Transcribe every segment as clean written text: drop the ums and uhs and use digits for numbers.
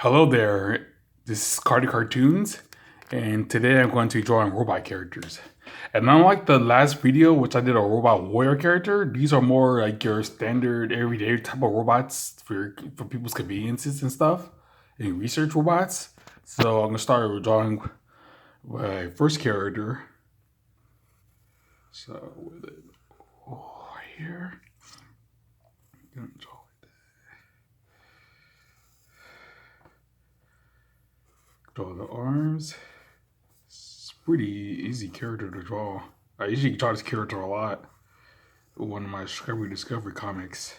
Hello there, this is Cardi Cartoons, and today I'm going to be drawing robot characters. And unlike the last video, which I did a robot warrior character, these are more like your standard everyday type of robots for people's conveniences and stuff, and research robots. So I'm gonna start with drawing my first character. So with it here, I'm gonna draw like that. Draw the arms. It's a pretty easy character to draw. I usually draw this character a lot. One of my Discovery comics.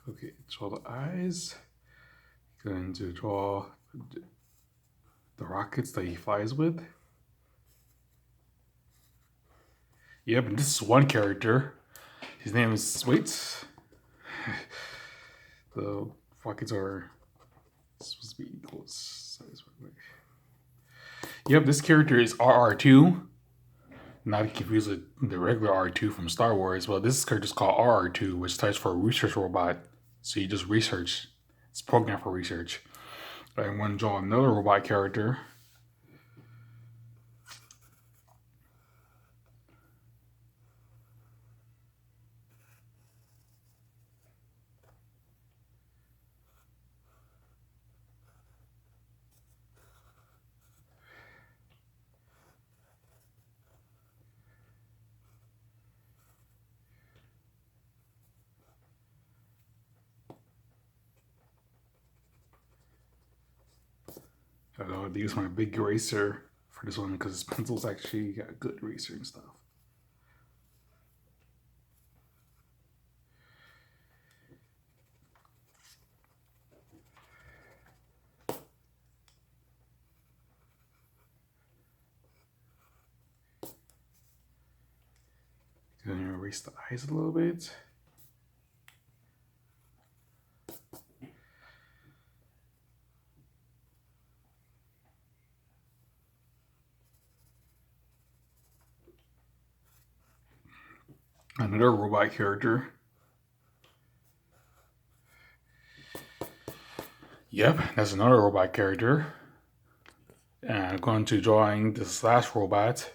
Okay, draw the eyes. Going to draw the rockets that he flies with. Yep, and this is one character. His name is wait. The rockets are supposed to be equal size. Yep, this character is RR2. Not to confuse with the regular R2 from Star Wars. Well, this character is called RR2, which stands for research robot. So you just research. It's programmed for research. I want to draw another robot character. I'll use my big eraser for this one because this pencil's actually got good eraser and stuff. Gonna erase the eyes a little bit. Another robot character. Yep, that's another robot character. And I'm going to drawing this last robot.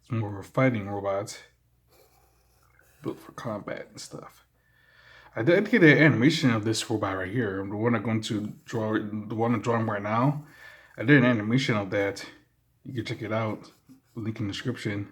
It's more of a fighting robot, built for combat and stuff. I did get an animation of this robot right here. The one I'm going to draw, the one I'm drawing right now. I did an animation of that. You can check it out. Link in the description.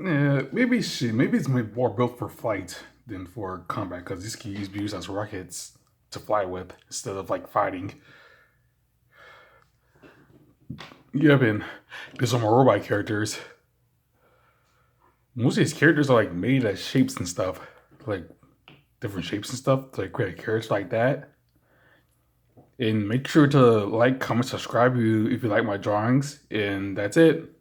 Yeah, maybe it's more built for flight than for combat because this can be used as rockets to fly with instead of like fighting. Yeah, and there's some more robot characters. Most of these characters are like made as shapes and stuff, like different shapes and stuff to like create characters like that. And make sure to like, comment, subscribe if you like my drawings. And that's it.